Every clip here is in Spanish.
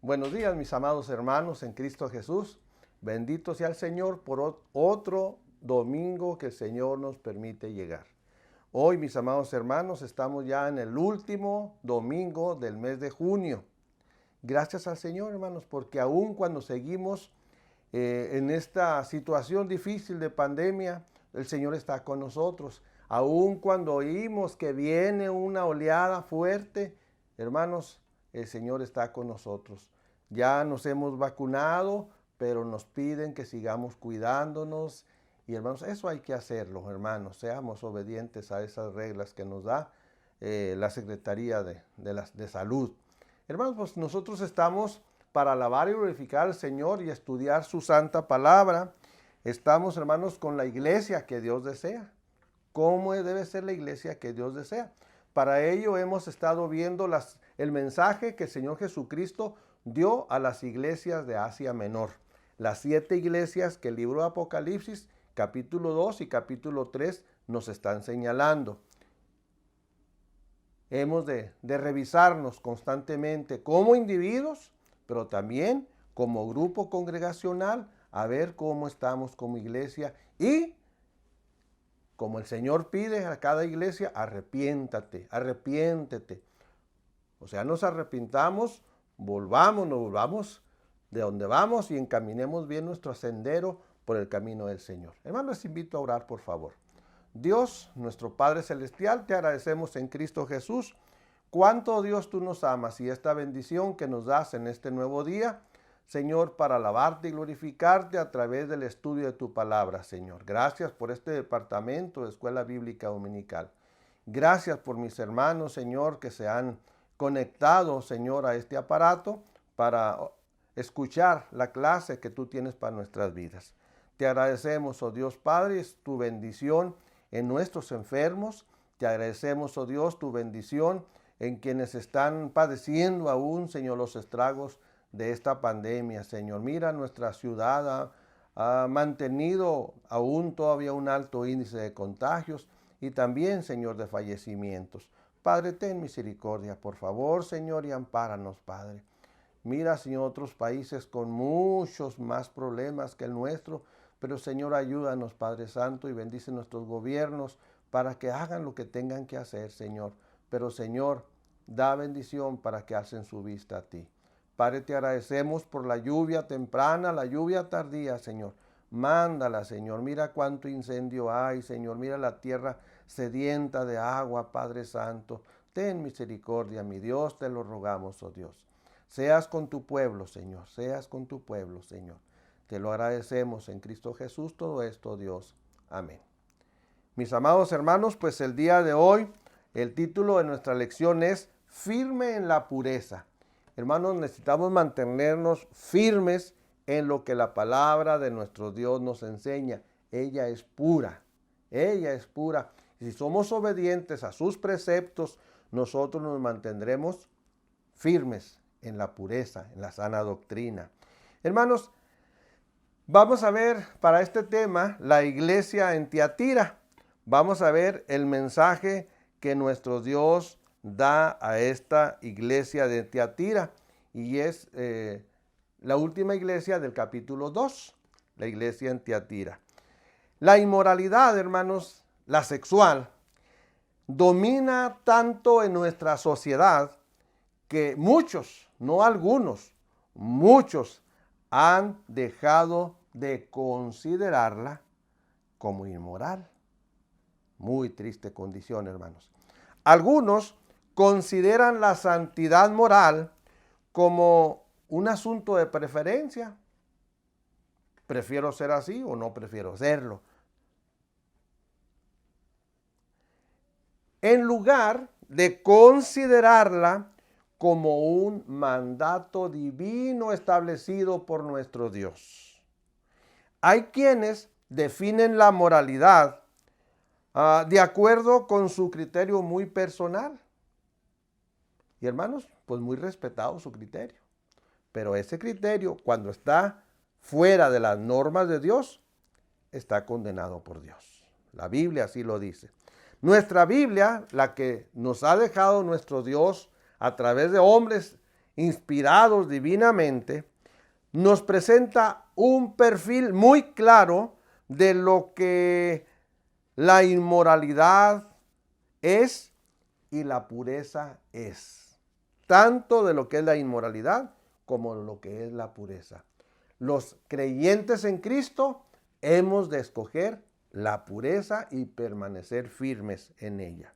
Buenos días, mis amados hermanos en Cristo Jesús. Bendito sea el Señor por otro domingo que el Señor nos permite llegar. Hoy, mis amados hermanos, estamos ya en el último domingo del mes de junio. Gracias al Señor, hermanos, porque aún cuando seguimos en esta situación difícil de pandemia, el Señor está con nosotros. Aún cuando oímos que viene una oleada fuerte, hermanos, el Señor está con nosotros. Ya nos hemos vacunado, pero nos piden que sigamos cuidándonos. Y hermanos, eso hay que hacerlo, hermanos. Seamos obedientes a esas reglas que nos da la Secretaría de Salud. Hermanos, pues nosotros estamos para alabar y glorificar al Señor y estudiar su santa palabra. Estamos, hermanos, con la iglesia que Dios desea. ¿Cómo debe ser la iglesia que Dios desea? Para ello hemos estado viendo el mensaje que el Señor Jesucristo dio a las iglesias de Asia Menor. Las 7 iglesias que el libro de Apocalipsis, capítulo 2 y capítulo 3 nos están señalando. Hemos de revisarnos constantemente como individuos, pero también como grupo congregacional, a ver cómo estamos como iglesia y como el Señor pide a cada iglesia, arrepiéntate, arrepiéntete. O sea, nos arrepintamos, nos volvamos de donde vamos y encaminemos bien nuestro sendero por el camino del Señor. Hermanos, les invito a orar, por favor. Dios, nuestro Padre Celestial, te agradecemos en Cristo Jesús. Cuánto, Dios, tú nos amas y esta bendición que nos das en este nuevo día, Señor, para alabarte y glorificarte a través del estudio de tu palabra, Señor. Gracias por este departamento de Escuela Bíblica Dominical. Gracias por mis hermanos, Señor, que se han conectado, Señor, a este aparato para escuchar la clase que tú tienes para nuestras vidas. Te agradecemos, oh Dios Padre, tu bendición en nuestros enfermos. Te agradecemos, oh Dios, tu bendición en quienes están padeciendo aún, Señor, los estragos de esta pandemia, Señor. Mira, nuestra ciudad ha mantenido aún todavía un alto índice de contagios y también, Señor, de fallecimientos. Padre, ten misericordia, por favor, Señor, y ampáranos, Padre. Mira, Señor, otros países con muchos más problemas que el nuestro, pero, Señor, ayúdanos, Padre Santo, y bendice nuestros gobiernos para que hagan lo que tengan que hacer, Señor. Pero, Señor, da bendición para que alcen su vista a ti. Padre, te agradecemos por la lluvia temprana, la lluvia tardía, Señor. Mándala, Señor. Mira cuánto incendio hay, Señor. Mira la tierra sedienta de agua, Padre Santo. Ten misericordia, mi Dios, te lo rogamos, oh Dios. Seas con tu pueblo, Señor. Seas con tu pueblo, Señor. Te lo agradecemos en Cristo Jesús todo esto, Dios. Amén. Mis amados hermanos, pues el día de hoy, el título de nuestra lección es Firme en la pureza. Hermanos, necesitamos mantenernos firmes en lo que la palabra de nuestro Dios nos enseña. Ella es pura. Ella es pura. Y si somos obedientes a sus preceptos, nosotros nos mantendremos firmes en la pureza, en la sana doctrina. Hermanos, vamos a ver para este tema la iglesia en Tiatira. Vamos a ver el mensaje que nuestro Dios da a esta iglesia de Tiatira. Y es la última iglesia del capítulo 2, la iglesia en Tiatira. La inmoralidad, hermanos, la sexual, domina tanto en nuestra sociedad que muchos, no algunos, muchos han dejado de considerarla como inmoral. Muy triste condición, hermanos. Algunos consideran la santidad moral como un asunto de preferencia. Prefiero ser así o no prefiero serlo. En lugar de considerarla como un mandato divino establecido por nuestro Dios. Hay quienes definen la moralidad de acuerdo con su criterio muy personal. Y hermanos, pues muy respetado su criterio. Pero ese criterio, cuando está fuera de las normas de Dios, está condenado por Dios. La Biblia así lo dice. Nuestra Biblia, la que nos ha dejado nuestro Dios a través de hombres inspirados divinamente, nos presenta un perfil muy claro de lo que la inmoralidad es y la pureza es. Tanto de lo que es la inmoralidad como de lo que es la pureza. Los creyentes en Cristo hemos de escoger la pureza y permanecer firmes en ella.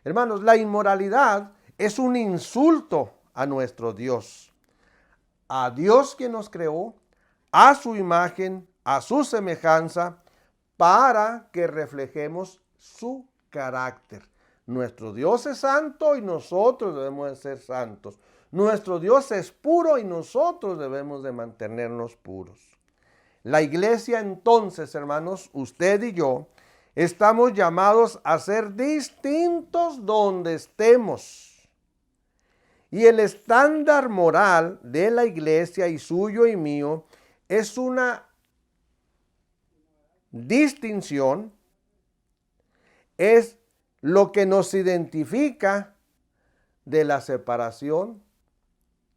Hermanos, la inmoralidad es un insulto a nuestro Dios. A Dios que nos creó, a su imagen, a su semejanza, para que reflejemos su carácter. Nuestro Dios es santo y nosotros debemos de ser santos. Nuestro Dios es puro y nosotros debemos de mantenernos puros. La iglesia entonces, hermanos, usted y yo, estamos llamados a ser distintos donde estemos. Y el estándar moral de la iglesia y suyo y mío es una distinción, es lo que nos identifica de la separación,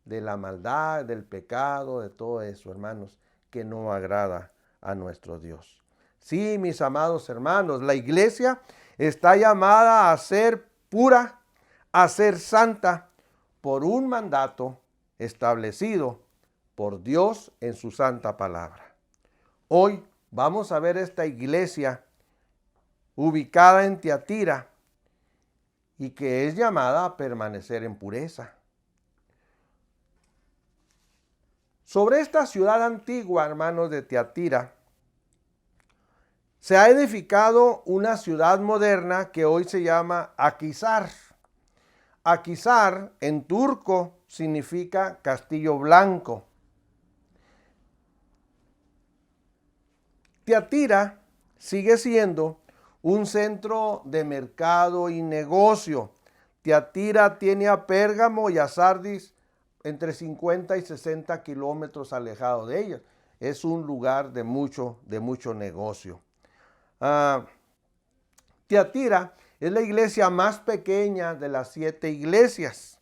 de la maldad, del pecado, de todo eso, hermanos, que no agrada a nuestro Dios. Sí, mis amados hermanos, la iglesia está llamada a ser pura, a ser santa, por un mandato establecido por Dios en su santa palabra. Hoy vamos a ver esta iglesia ubicada en Tiatira y que es llamada a permanecer en pureza. Sobre esta ciudad antigua, hermanos, de Tiatira, se ha edificado una ciudad moderna que hoy se llama Akhisar. Akhisar en turco significa castillo blanco. Tiatira sigue siendo un centro de mercado y negocio. Tiatira tiene a Pérgamo y a Sardis entre 50 y 60 kilómetros alejados de ellas. Es un lugar de mucho negocio. Tiatira es la iglesia más pequeña de las 7 iglesias.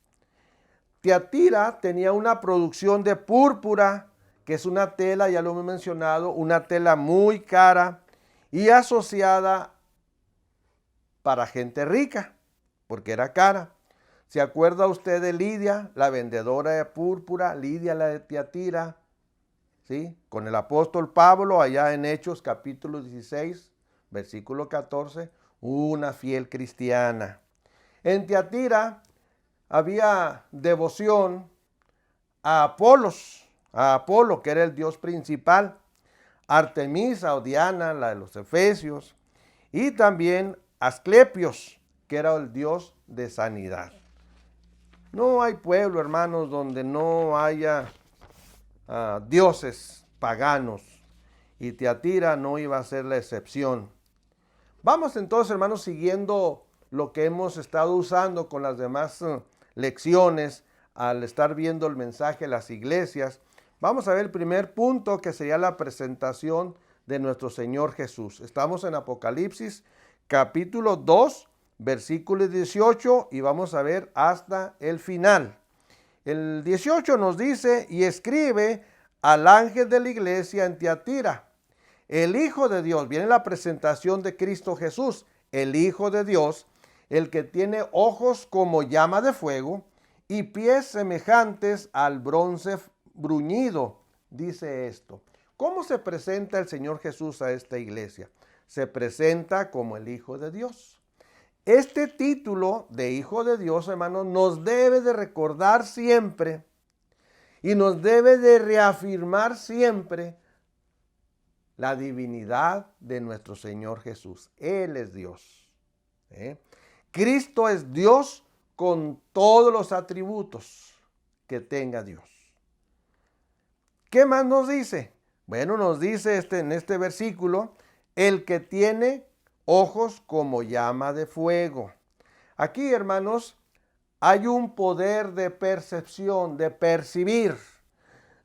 Tiatira tenía una producción de púrpura, que es una tela, ya lo hemos mencionado, una tela muy cara y asociada para gente rica, porque era cara. ¿Se acuerda usted de Lidia, la vendedora de púrpura? Lidia, la de Tiatira, ¿sí? Con el apóstol Pablo, allá en Hechos capítulo 16, versículo 14, una fiel cristiana. En Tiatira había devoción a Apolo, que era el dios principal, Artemisa o Diana, la de los Efesios, y también Asclepios, que era el dios de sanidad. No hay pueblo, hermanos, donde no haya dioses paganos, y Tiatira no iba a ser la excepción. Vamos entonces, hermanos, siguiendo lo que hemos estado usando con las demás lecciones al estar viendo el mensaje de las iglesias. Vamos a ver el primer punto, que sería la presentación de nuestro Señor Jesús. Estamos en Apocalipsis capítulo 2, versículo 18, y vamos a ver hasta el final. El 18 nos dice: y escribe al ángel de la iglesia en Tiatira, el Hijo de Dios. Viene la presentación de Cristo Jesús, el Hijo de Dios, el que tiene ojos como llama de fuego y pies semejantes al bronce bruñido. Dice esto. ¿Cómo se presenta el Señor Jesús a esta iglesia? Se presenta como el Hijo de Dios. Este título de Hijo de Dios, hermanos, nos debe de recordar siempre y nos debe de reafirmar siempre la divinidad de nuestro Señor Jesús. Él es Dios. Cristo es Dios con todos los atributos que tenga Dios. ¿Qué más nos dice? Bueno, nos dice en este versículo, el que tiene ojos como llama de fuego. Aquí, hermanos, hay un poder de percepción, de percibir.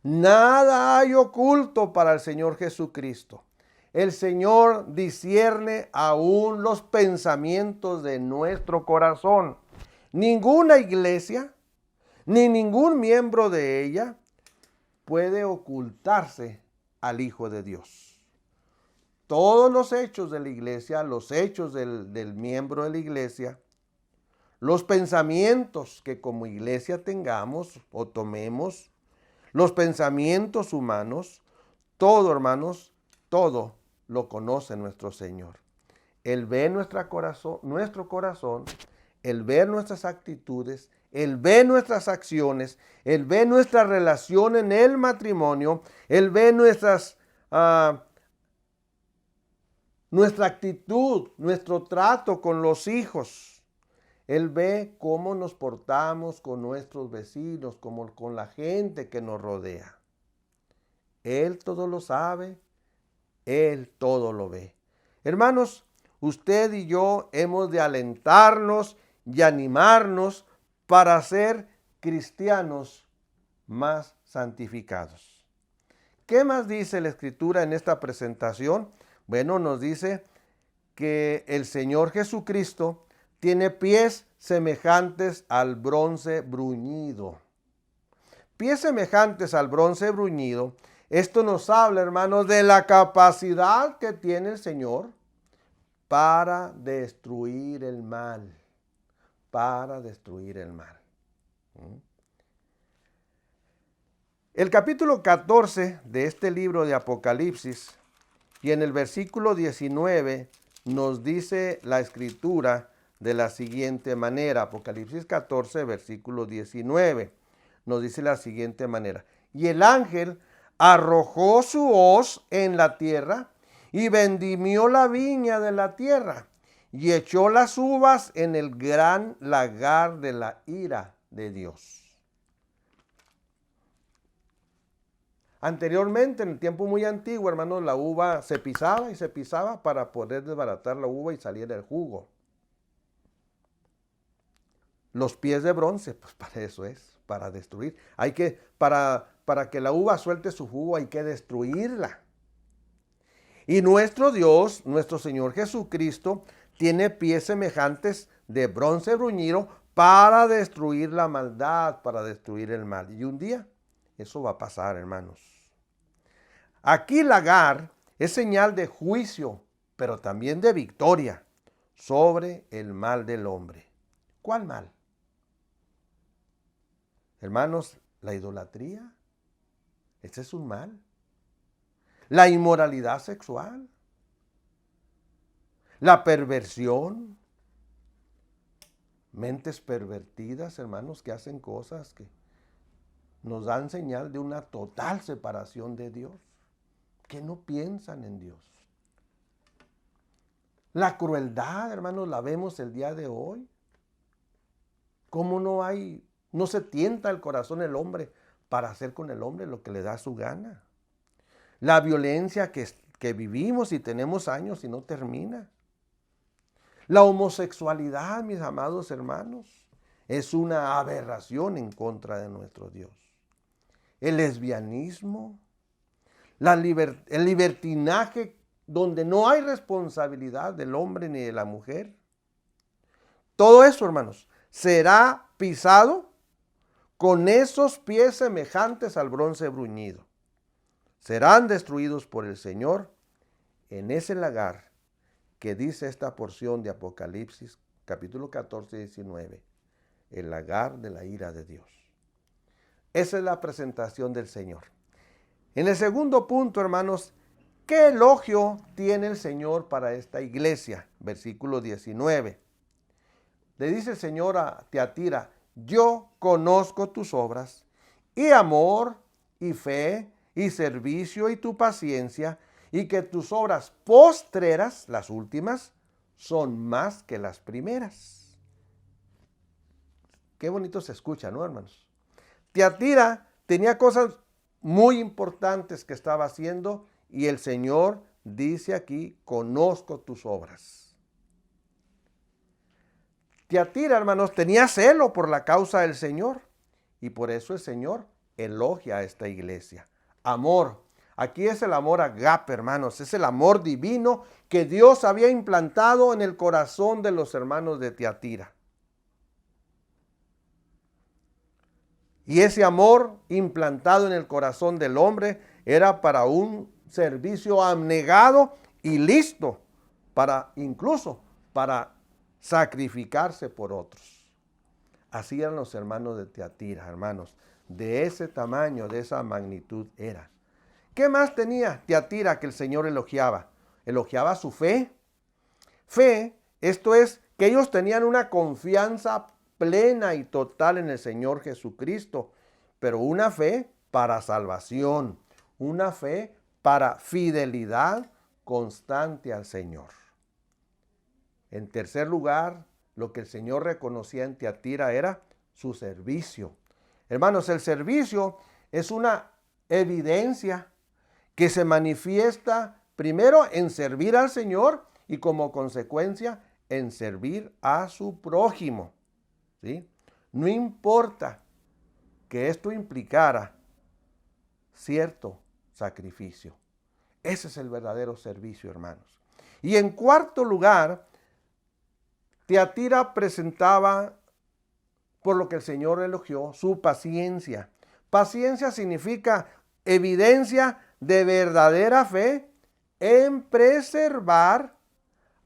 Nada hay oculto para el Señor Jesucristo. El Señor discierne aún los pensamientos de nuestro corazón. Ninguna iglesia, ni ningún miembro de ella puede ocultarse al Hijo de Dios. Todos los hechos de la iglesia, los hechos del miembro de la iglesia, los pensamientos que como iglesia tengamos o tomemos, los pensamientos humanos, todo, hermanos, todo lo conoce nuestro Señor. Él ve nuestro corazón, Él ve nuestras actitudes, Él ve nuestras acciones, Él ve nuestra relación en el matrimonio, Él ve nuestra actitud, nuestro trato con los hijos. Él ve cómo nos portamos con nuestros vecinos, como con la gente que nos rodea. Él todo lo sabe, Él todo lo ve. Hermanos, usted y yo hemos de alentarnos y animarnos para ser cristianos más santificados. ¿Qué más dice la Escritura en esta presentación? Bueno, nos dice que el Señor Jesucristo tiene pies semejantes al bronce bruñido. Pies semejantes al bronce bruñido. Esto nos habla, hermanos, de la capacidad que tiene el Señor para destruir el mal. Para destruir el mal. El capítulo 14 de este libro de Apocalipsis y en el versículo 19 nos dice la Escritura de la siguiente manera. Apocalipsis 14, versículo 19, nos dice la siguiente manera. Y el ángel arrojó su hoz en la tierra y vendimió la viña de la tierra y echó las uvas en el gran lagar de la ira de Dios. Anteriormente, en el tiempo muy antiguo, hermanos, la uva se pisaba y se pisaba para poder desbaratar la uva y salir el jugo. Los pies de bronce, pues para eso es, para destruir. Para que la uva suelte su jugo hay que destruirla. Y nuestro Dios, nuestro Señor Jesucristo, tiene pies semejantes de bronce bruñido para destruir la maldad, para destruir el mal. Y un día eso va a pasar, hermanos. Aquí lagar es señal de juicio, pero también de victoria sobre el mal del hombre. ¿Cuál mal? Hermanos, la idolatría, ese es un mal. La inmoralidad sexual, la perversión, mentes pervertidas, hermanos, que hacen cosas que nos dan señal de una total separación de Dios, que no piensan en Dios. La crueldad, hermanos, la vemos el día de hoy. ¿Cómo no se tienta el corazón el hombre para hacer con el hombre lo que le da su gana? La violencia que vivimos y tenemos años y no termina. La homosexualidad, mis amados hermanos, es una aberración en contra de nuestro Dios. El lesbianismo, el libertinaje donde no hay responsabilidad del hombre ni de la mujer. Todo eso, hermanos, será pisado con esos pies semejantes al bronce bruñido. Serán destruidos por el Señor en ese lagar que dice esta porción de Apocalipsis, capítulo 14 y 19, el lagar de la ira de Dios. Esa es la presentación del Señor. En el segundo punto, hermanos, ¿qué elogio tiene el Señor para esta iglesia? Versículo 19. Le dice el Señor a Tiatira, yo conozco tus obras y amor y fe y servicio y tu paciencia, y que tus obras postreras, las últimas, son más que las primeras. Qué bonito se escucha, ¿no, hermanos? Tiatira tenía cosas muy importantes que estaba haciendo y el Señor dice aquí, conozco tus obras. Tiatira, hermanos, tenía celo por la causa del Señor y por eso el Señor elogia a esta iglesia. Amor. Aquí es el amor agape, hermanos. Es el amor divino que Dios había implantado en el corazón de los hermanos de Tiatira. Y ese amor implantado en el corazón del hombre era para un servicio abnegado y listo para incluso para sacrificarse por otros. Así eran los hermanos de Tiatira, hermanos. De ese tamaño, de esa magnitud eran. ¿Qué más tenía Tiatira que el Señor elogiaba? Elogiaba su fe. Fe, esto es, que ellos tenían una confianza plena y total en el Señor Jesucristo, pero una fe para salvación, una fe para fidelidad constante al Señor. En tercer lugar, lo que el Señor reconocía en Tiatira era su servicio. Hermanos, el servicio es una evidencia que se manifiesta primero en servir al Señor y como consecuencia en servir a su prójimo. ¿Sí? No importa que esto implicara cierto sacrificio. Ese es el verdadero servicio, hermanos. Y en cuarto lugar, Tiatira presentaba, por lo que el Señor elogió, su paciencia. Paciencia significa evidencia de verdadera fe en preservar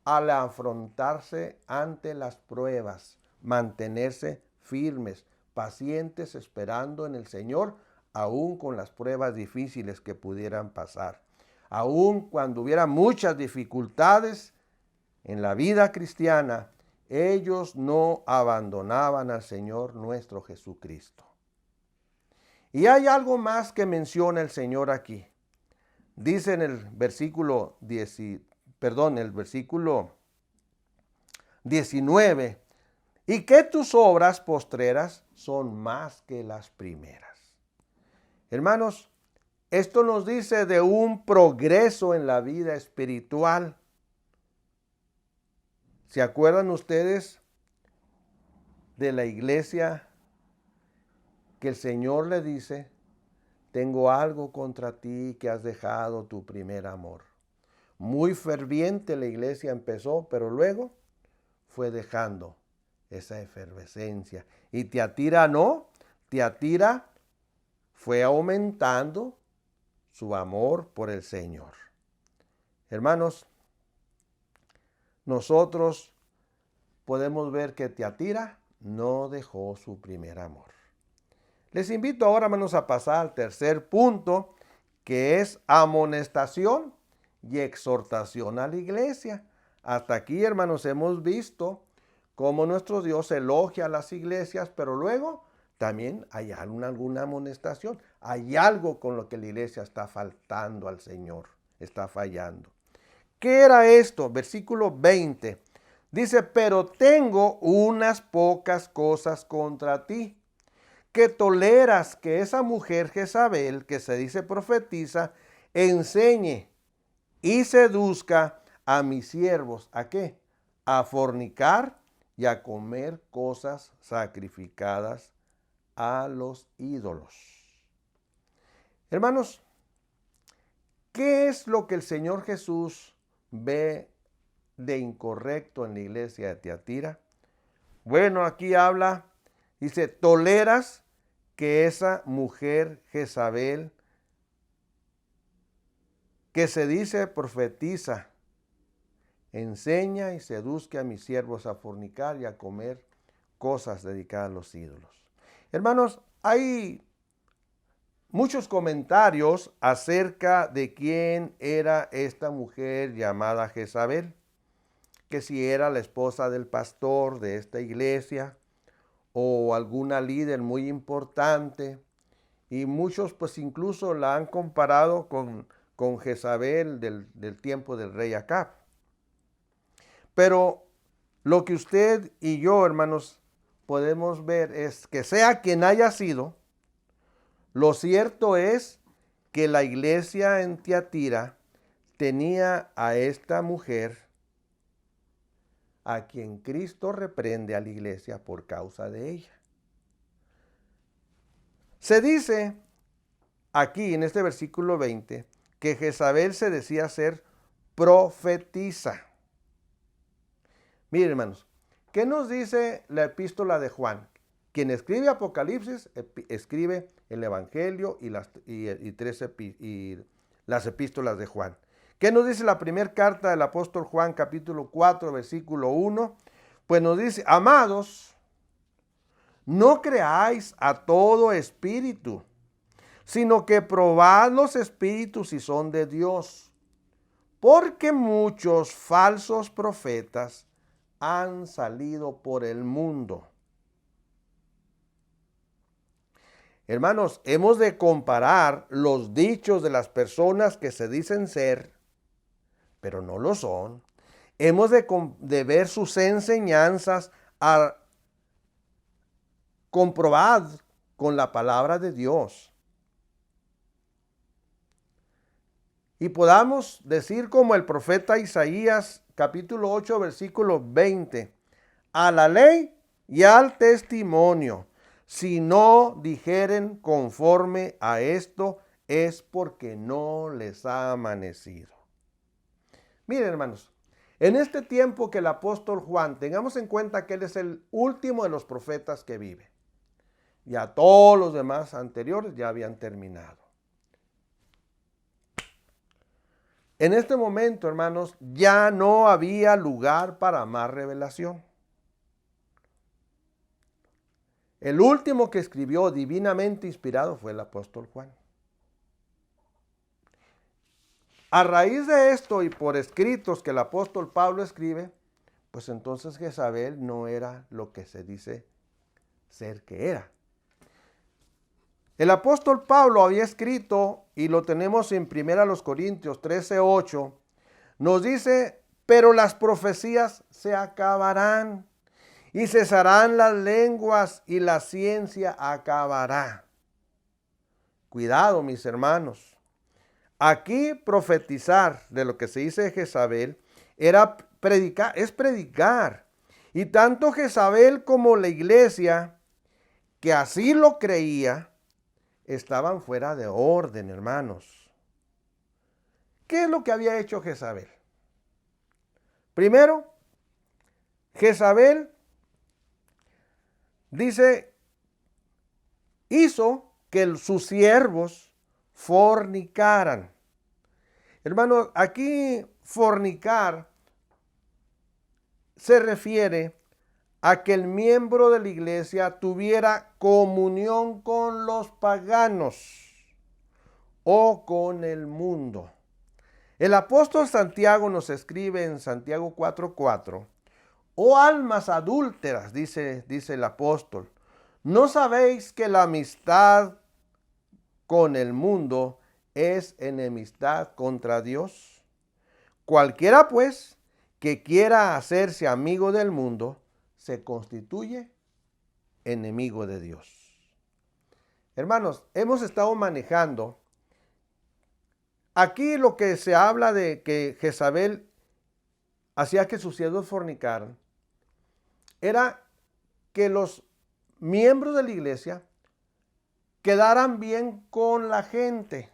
al afrontarse ante las pruebas, mantenerse firmes, pacientes, esperando en el Señor, aun con las pruebas difíciles que pudieran pasar. Aun cuando hubiera muchas dificultades en la vida cristiana, ellos no abandonaban al Señor nuestro Jesucristo. Y hay algo más que menciona el Señor aquí. Dice en el versículo 19, y que tus obras postreras son más que las primeras. Hermanos, esto nos dice de un progreso en la vida espiritual. ¿Se acuerdan ustedes de la iglesia que el Señor le dice: tengo algo contra ti, que has dejado tu primer amor? Muy ferviente la iglesia empezó, pero luego fue dejando esa efervescencia. Y Tiatira no, Tiatira fue aumentando su amor por el Señor. Hermanos, nosotros podemos ver que Tiatira no dejó su primer amor. Les invito ahora, hermanos, a pasar al tercer punto, que es amonestación y exhortación a la iglesia. Hasta aquí, hermanos, hemos visto cómo nuestro Dios elogia a las iglesias, pero luego también hay alguna amonestación. Hay algo con lo que la iglesia está faltando al Señor, está fallando. ¿Qué era esto? Versículo 20. Dice: pero tengo unas pocas cosas contra ti, que toleras que esa mujer Jezabel, que se dice profetiza, enseñe y seduzca a mis siervos. ¿A qué? A fornicar y a comer cosas sacrificadas a los ídolos. Hermanos, ¿qué es lo que el Señor Jesús ve de incorrecto en la iglesia de Tiatira? Bueno, aquí habla, dice: toleras que esa mujer Jezabel, que se dice profetiza, enseña y seduzca a mis siervos a fornicar y a comer cosas dedicadas a los ídolos. Hermanos, hay muchos comentarios acerca de quién era esta mujer llamada Jezabel, que si era la esposa del pastor de esta iglesia o alguna líder muy importante, y muchos pues incluso la han comparado con Jezabel del tiempo del rey Acab. Pero lo que usted y yo, hermanos, podemos ver es que sea quien haya sido, lo cierto es que la iglesia en Tiatira tenía a esta mujer a quien Cristo reprende a la iglesia por causa de ella. Se dice aquí en este versículo 20 que Jezabel se decía ser profetisa. Miren, hermanos, ¿qué nos dice la epístola de Juan? Quien escribe Apocalipsis escribe el Evangelio y las epístolas de Juan. ¿Qué nos dice la primera carta del apóstol Juan, capítulo 4, versículo 1? Pues nos dice: amados, no creáis a todo espíritu, sino que probad los espíritus si son de Dios, porque muchos falsos profetas han salido por el mundo. Hermanos, hemos de comparar los dichos de las personas que se dicen ser, pero no lo son. Hemos de ver sus enseñanzas comprobar con la palabra de Dios. Y podamos decir como el profeta Isaías, capítulo 8, versículo 20, a la ley y al testimonio, si no dijeren conforme a esto, es porque no les ha amanecido. Miren, hermanos, en este tiempo que el apóstol Juan, tengamos en cuenta que él es el último de los profetas que vive. Ya todos los demás anteriores ya habían terminado. En este momento, hermanos, ya no había lugar para más revelación. El último que escribió divinamente inspirado fue el apóstol Juan. A raíz de esto y por escritos que el apóstol Pablo escribe, pues entonces Jezabel no era lo que se dice ser que era. El apóstol Pablo había escrito, y lo tenemos en 1 Corintios 13:8, nos dice: pero las profecías se acabarán, y cesarán las lenguas, y la ciencia acabará. Cuidado, mis hermanos. Aquí profetizar de lo que se dice de Jezabel era predicar, es predicar. Y tanto Jezabel como la iglesia, que así lo creía, estaban fuera de orden, hermanos. ¿Qué es lo que había hecho Jezabel? Primero, Jezabel dice, hizo que sus siervos fornicaran. Hermanos, aquí fornicar se refiere a que el miembro de la iglesia tuviera comunión con los paganos o con el mundo. El apóstol Santiago nos escribe en Santiago 4:4, oh almas adúlteras, dice el apóstol, ¿no sabéis que la amistad con el mundo es enemistad contra Dios? Cualquiera pues que quiera hacerse amigo del mundo se constituye enemigo de Dios. Hermanos, hemos estado manejando aquí lo que se habla de que Jezabel hacía que sus siervos fornicaran, era que los miembros de la iglesia quedaran bien con la gente,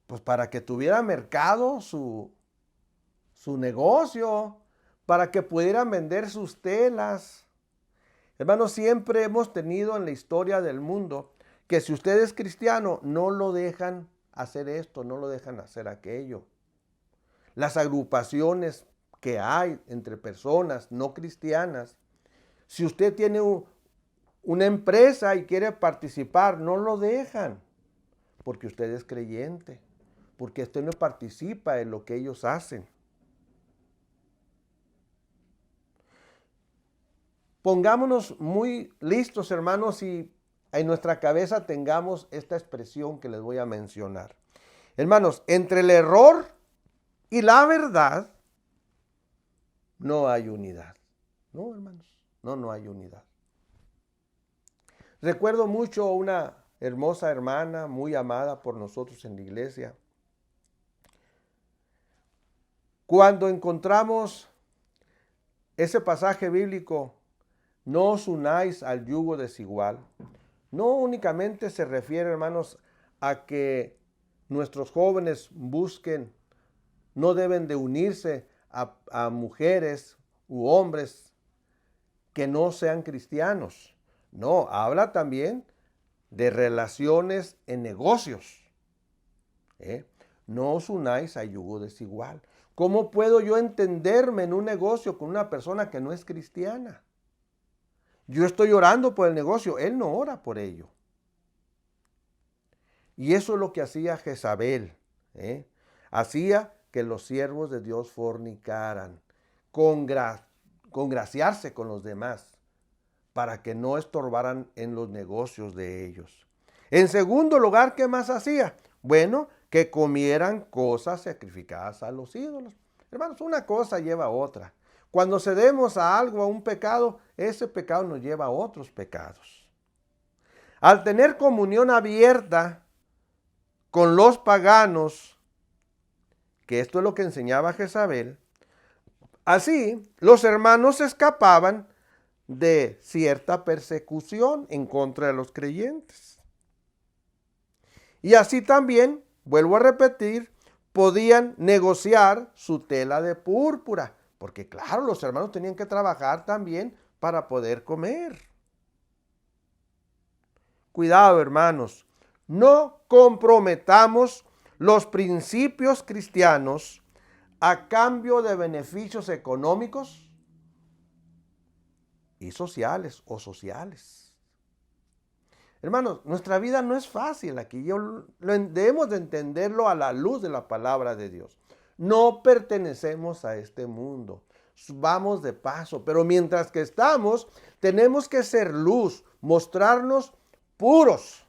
pues para que tuviera mercado su negocio, para que pudieran vender sus telas. Hermanos, siempre hemos tenido en la historia del mundo que si usted es cristiano, no lo dejan hacer esto, no lo dejan hacer aquello. Las agrupaciones que hay entre personas no cristianas, si usted tiene una empresa y quiere participar, no lo dejan, porque usted es creyente, porque usted no participa en lo que ellos hacen. Pongámonos muy listos, hermanos, y en nuestra cabeza tengamos esta expresión que les voy a mencionar. Hermanos, entre el error y la verdad no hay unidad. No, hermanos, no hay unidad. Recuerdo mucho una hermosa hermana, muy amada por nosotros en la iglesia. Cuando encontramos ese pasaje bíblico, no os unáis al yugo desigual, no únicamente se refiere, hermanos, a que nuestros jóvenes busquen, no deben de unirse a mujeres u hombres que no sean cristianos. No, habla también de relaciones en negocios. No os unáis a yugo desigual. ¿Cómo puedo yo entenderme en un negocio con una persona que no es cristiana? Yo estoy orando por el negocio, él no ora por ello. Y eso es lo que hacía Jezabel. Hacía que los siervos de Dios fornicaran, congraciarse con los demás, para que no estorbaran en los negocios de ellos. En segundo lugar, ¿qué más hacía? Bueno, que comieran cosas sacrificadas a los ídolos. Hermanos, una cosa lleva a otra. Cuando cedemos a algo, a un pecado, ese pecado nos lleva a otros pecados. Al tener comunión abierta con los paganos, que esto es lo que enseñaba Jezabel, así los hermanos escapaban de cierta persecución en contra de los creyentes. Y así también, vuelvo a repetir, podían negociar su tela de púrpura, porque claro, los hermanos tenían que trabajar también para poder comer. Cuidado, hermanos, no comprometamos los principios cristianos a cambio de beneficios económicos y sociales o sociales. Hermanos, nuestra vida no es fácil aquí. Debemos de entenderlo a la luz de la palabra de Dios. No pertenecemos a este mundo. Vamos de paso, pero mientras que estamos, tenemos que ser luz, mostrarnos puros.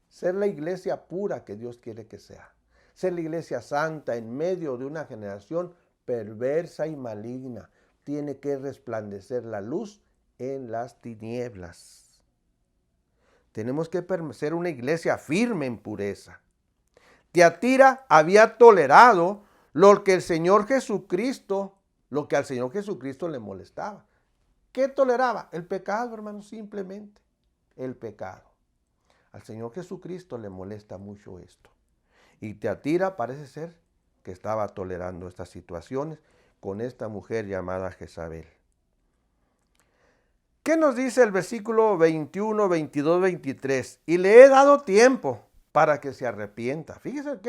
Ser la iglesia pura que Dios quiere que sea. Ser la iglesia santa en medio de una generación perversa y maligna. Tiene que resplandecer la luz en las tinieblas. Tenemos que ser una iglesia firme en pureza. Tiatira había tolerado lo que al Señor Jesucristo le molestaba. ¿Qué toleraba? El pecado, hermanos, simplemente. El pecado. Al Señor Jesucristo le molesta mucho esto. Y Tiatira parece ser que estaba tolerando estas situaciones con esta mujer llamada Jezabel. ¿Qué nos dice el versículo 21, 22, 23? Y le he dado tiempo para que se arrepienta. Fíjese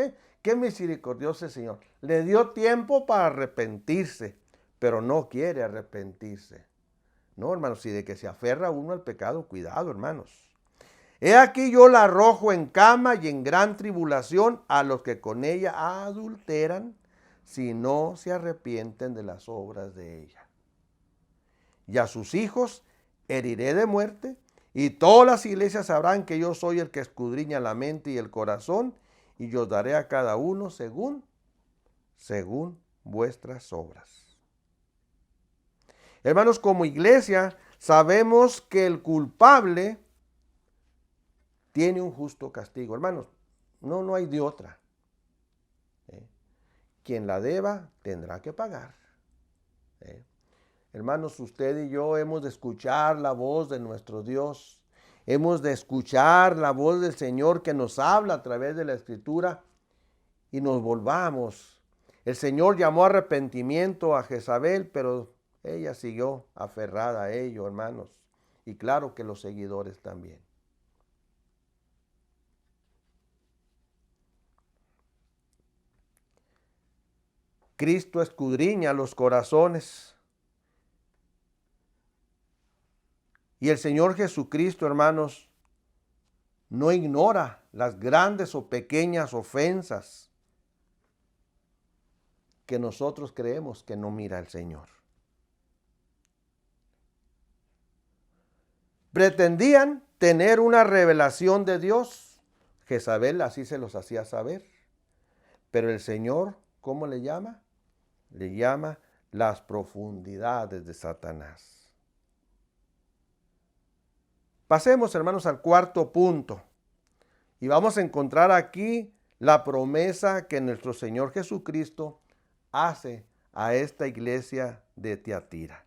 qué misericordioso el Señor. Le dio tiempo para arrepentirse, pero no quiere arrepentirse. No, hermanos, si de que se aferra uno al pecado, cuidado, hermanos. He aquí yo la arrojo en cama y en gran tribulación a los que con ella adulteran, si no se arrepienten de las obras de ella. Y a sus hijos heriré de muerte, y todas las iglesias sabrán que yo soy el que escudriña la mente y el corazón, y yo daré a cada uno según vuestras obras. Hermanos, como iglesia sabemos que el culpable tiene un justo castigo. Hermanos, no hay de otra. Quien la deba tendrá que pagar. Hermanos, usted y yo hemos de escuchar la voz de nuestro Dios. Hemos de escuchar la voz del Señor que nos habla a través de la Escritura y nos volvamos. El Señor llamó a arrepentimiento a Jezabel, pero ella siguió aferrada a ello, hermanos. Y claro que los seguidores también. Cristo escudriña los corazones. Y el Señor Jesucristo, hermanos, no ignora las grandes o pequeñas ofensas que nosotros creemos que no mira el Señor. Pretendían tener una revelación de Dios. Jezabel así se los hacía saber. Pero el Señor, ¿cómo le llama? Le llama las profundidades de Satanás. Pasemos, hermanos, al cuarto punto. Y vamos a encontrar aquí la promesa que nuestro Señor Jesucristo hace a esta iglesia de Tiatira.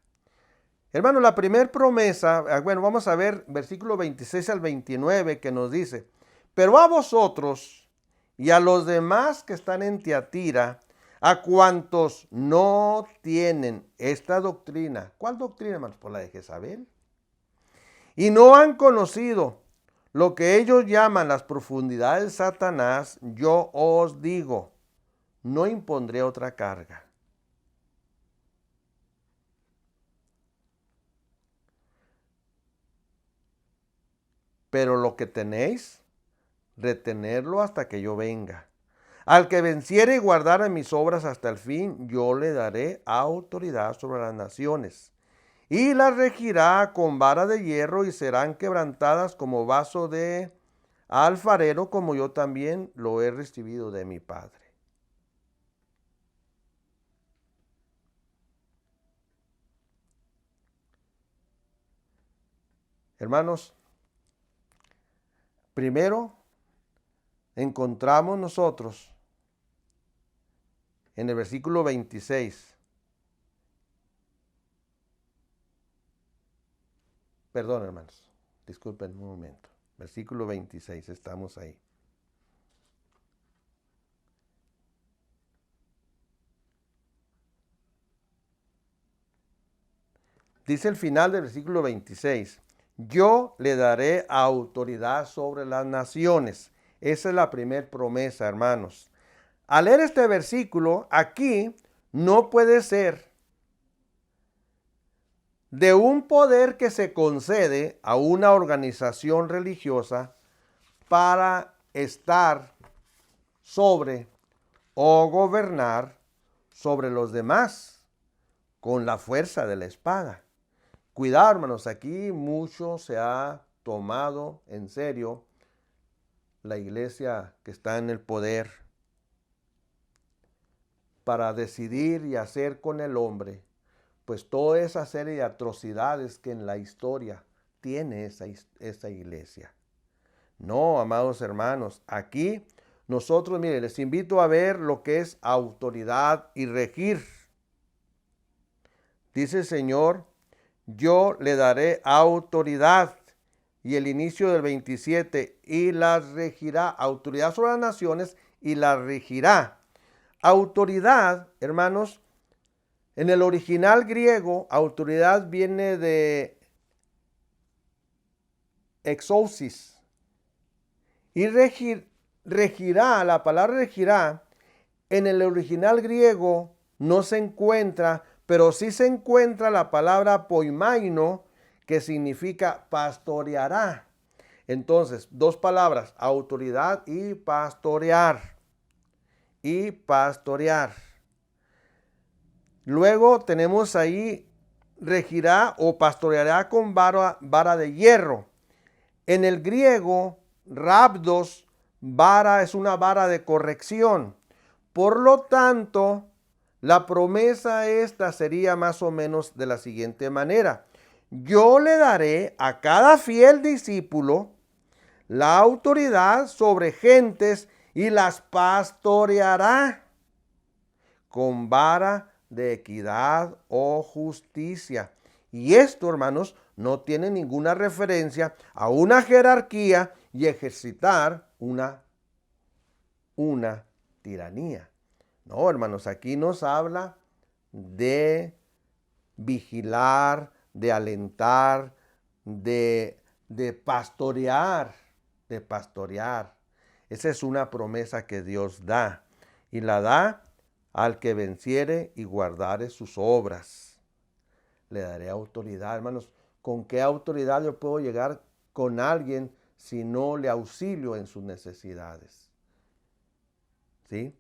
Hermanos, la primera promesa, bueno, vamos a ver versículo 26 al 29 que nos dice: pero a vosotros y a los demás que están en Tiatira, A cuantos no tienen esta doctrina. ¿Cuál doctrina, hermanos? Por la de Jezabel. Y no han conocido lo que ellos llaman las profundidades de Satanás, yo os digo, no impondré otra carga. Pero lo que tenéis, retenerlo hasta que yo venga. Al que venciere y guardare mis obras hasta el fin, yo le daré autoridad sobre las naciones. Y las regirá con vara de hierro y serán quebrantadas como vaso de alfarero, como yo también lo he recibido de mi Padre. Hermanos, primero encontramos nosotros en el versículo 26. Perdón, hermanos, disculpen un momento. Versículo 26, estamos ahí. Dice el final del versículo 26, yo le daré autoridad sobre las naciones. Esa es la primera promesa, hermanos. Al leer este versículo, aquí no puede ser de un poder que se concede a una organización religiosa para estar sobre o gobernar sobre los demás con la fuerza de la espada. Cuidado, hermanos, aquí mucho se ha tomado en serio la iglesia que está en el poder para decidir y hacer con el hombre, pues toda esa serie de atrocidades que en la historia tiene esa iglesia. No, amados hermanos, aquí nosotros, miren, les invito a ver lo que es autoridad y regir. Dice el Señor, yo le daré autoridad. Y el inicio del 27, y las regirá, autoridad sobre las naciones y las regirá. Autoridad, hermanos, en el original griego, autoridad viene de exousis. Y regirá, la palabra regirá, en el original griego no se encuentra, pero sí se encuentra la palabra poimaino, que significa pastoreará. Entonces, dos palabras, autoridad y pastorear. Y pastorear. Luego tenemos ahí, regirá o pastoreará con vara de hierro. En el griego, rabdos, vara es una vara de corrección. Por lo tanto, la promesa esta sería más o menos de la siguiente manera. Yo le daré a cada fiel discípulo la autoridad sobre gentes y las pastoreará con vara de equidad o justicia. Y esto, hermanos, no tiene ninguna referencia a una jerarquía y ejercitar una tiranía. No, hermanos, aquí nos habla de vigilar, de alentar, de pastorear, de pastorear. Esa es una promesa que Dios da y la da al que venciere y guardare sus obras. Le daré autoridad, hermanos. ¿Con qué autoridad yo puedo llegar con alguien si no le auxilio en sus necesidades? ¿Sí?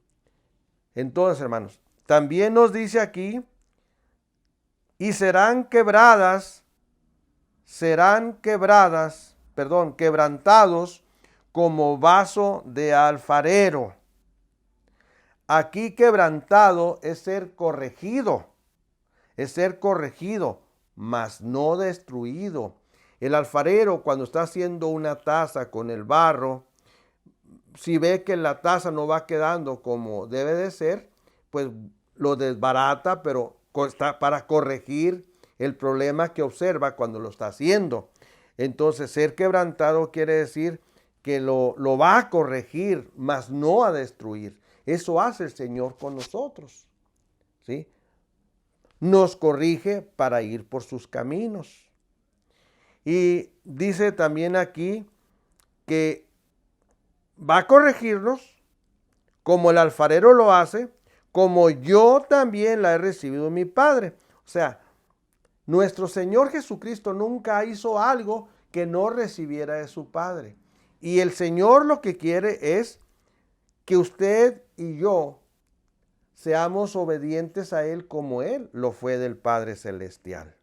Entonces, hermanos, también nos dice aquí, y quebrantados como vaso de alfarero. Aquí quebrantado es ser corregido, mas no destruido. El alfarero, cuando está haciendo una taza con el barro, si ve que la taza no va quedando como debe de ser, pues lo desbarata, pero está para corregir el problema que observa cuando lo está haciendo. Entonces, ser quebrantado quiere decir que lo va a corregir, mas no a destruir. Eso hace el Señor con nosotros, ¿sí? Nos corrige para ir por sus caminos. Y dice también aquí que va a corregirnos como el alfarero lo hace, como yo también la he recibido de mi Padre. O sea, nuestro Señor Jesucristo nunca hizo algo que no recibiera de su Padre. Y el Señor lo que quiere es que usted y yo seamos obedientes a Él como Él lo fue del Padre Celestial.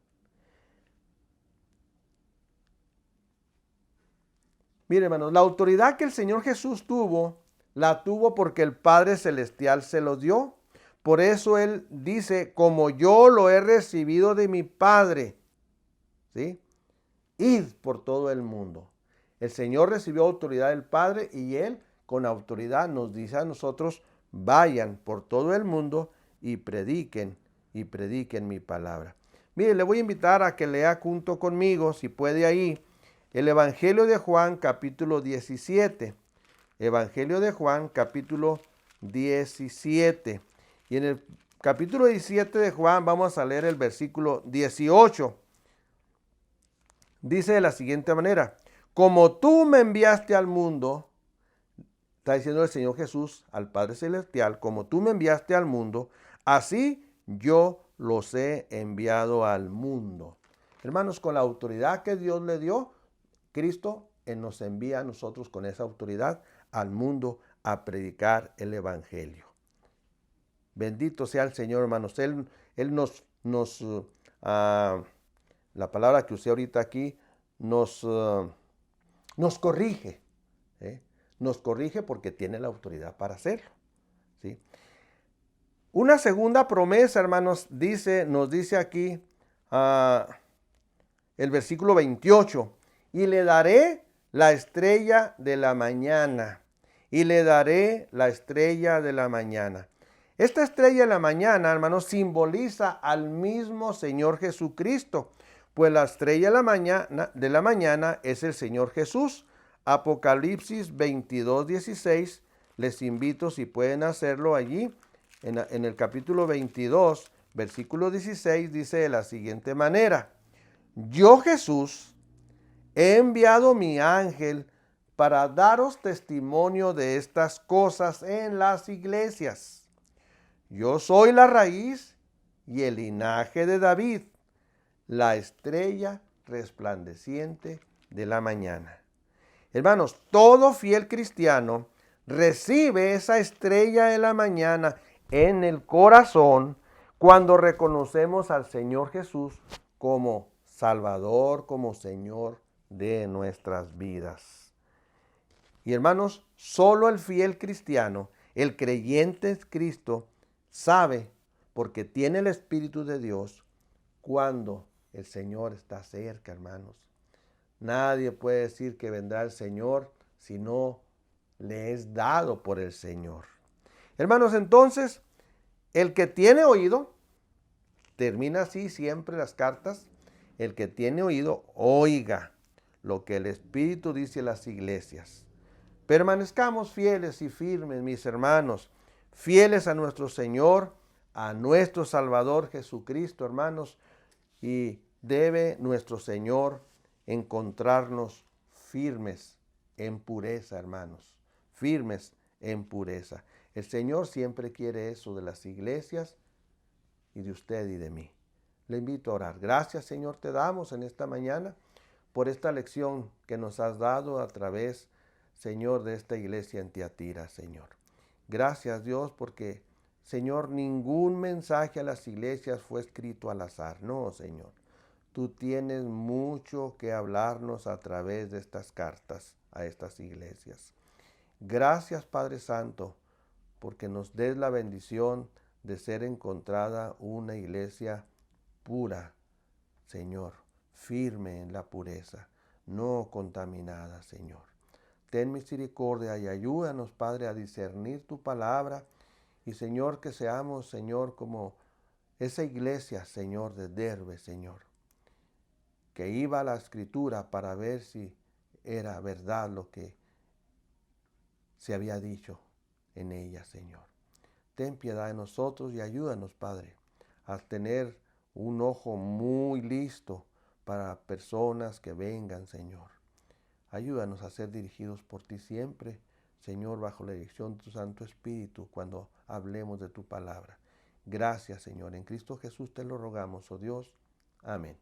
Mire, hermanos, la autoridad que el Señor Jesús tuvo, la tuvo porque el Padre Celestial se lo dio. Por eso Él dice, como yo lo he recibido de mi Padre, ¿sí? Id por todo el mundo. El Señor recibió autoridad del Padre y Él con autoridad nos dice a nosotros, vayan por todo el mundo y prediquen mi palabra. Mire, le voy a invitar a que lea junto conmigo, si puede ahí, el Evangelio de Juan capítulo 17. Evangelio de Juan capítulo 17. Y en el capítulo 17 de Juan vamos a leer el versículo 18. Dice de la siguiente manera, como tú me enviaste al mundo, está diciendo el Señor Jesús al Padre Celestial, como tú me enviaste al mundo, así yo los he enviado al mundo. Hermanos, con la autoridad que Dios le dio, Cristo nos envía a nosotros con esa autoridad al mundo a predicar el Evangelio. Bendito sea el Señor, hermanos. Él la palabra que usé ahorita aquí, nos corrige. Nos corrige porque tiene la autoridad para hacerlo, ¿sí? Una segunda promesa, hermanos, nos dice aquí el versículo 28. Y le daré la estrella de la mañana. Y le daré la estrella de la mañana. Esta estrella de la mañana, hermanos, simboliza al mismo Señor Jesucristo. Pues la estrella de la mañana es el Señor Jesús. Apocalipsis 22:16. Les invito, si pueden hacerlo allí, en el capítulo 22, versículo 16, dice de la siguiente manera. Yo, Jesús, he enviado mi ángel para daros testimonio de estas cosas en las iglesias. Yo soy la raíz y el linaje de David, la estrella resplandeciente de la mañana. Hermanos, todo fiel cristiano recibe esa estrella de la mañana en el corazón cuando reconocemos al Señor Jesús como Salvador, como Señor de nuestras vidas. Y hermanos, solo el fiel cristiano, el creyente en Cristo, sabe, porque tiene el Espíritu de Dios, cuando el Señor está cerca, hermanos. Nadie puede decir que vendrá el Señor si no le es dado por el Señor. Hermanos, entonces, el que tiene oído, termina así siempre las cartas, el que tiene oído, oiga lo que el Espíritu dice a las iglesias. Permanezcamos fieles y firmes, mis hermanos, fieles a nuestro Señor, a nuestro Salvador Jesucristo, hermanos, y debe nuestro Señor encontrarnos firmes en pureza, hermanos, firmes en pureza. El Señor siempre quiere eso de las iglesias y de usted y de mí. Le invito a orar. Gracias, Señor, te damos en esta mañana por esta lección que nos has dado a través, Señor, de esta iglesia en Tiatira, Señor. Gracias, Dios, porque, Señor, ningún mensaje a las iglesias fue escrito al azar. No, Señor. Tú tienes mucho que hablarnos a través de estas cartas a estas iglesias. Gracias, Padre Santo, porque nos des la bendición de ser encontrada una iglesia pura, Señor, firme en la pureza, no contaminada, Señor. Ten misericordia y ayúdanos, Padre, a discernir tu palabra y, Señor, que seamos, Señor, como esa iglesia, Señor, de Derbe, Señor, que iba a la Escritura para ver si era verdad lo que se había dicho en ella, Señor. Ten piedad de nosotros y ayúdanos, Padre, a tener un ojo muy listo para personas que vengan, Señor. Ayúdanos a ser dirigidos por ti siempre, Señor, bajo la dirección de tu Santo Espíritu cuando hablemos de tu palabra. Gracias, Señor. En Cristo Jesús te lo rogamos, oh Dios. Amén.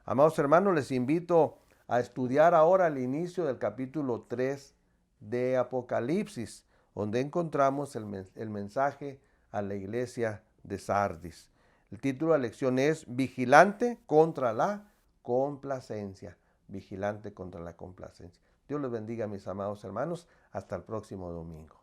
Amados hermanos, les invito a estudiar ahora el inicio del capítulo 3 de Apocalipsis, donde encontramos el mensaje a la iglesia de Sardis. El título de la lección es Vigilante contra la complacencia. Vigilante contra la complacencia. Dios los bendiga, mis amados hermanos. Hasta el próximo domingo.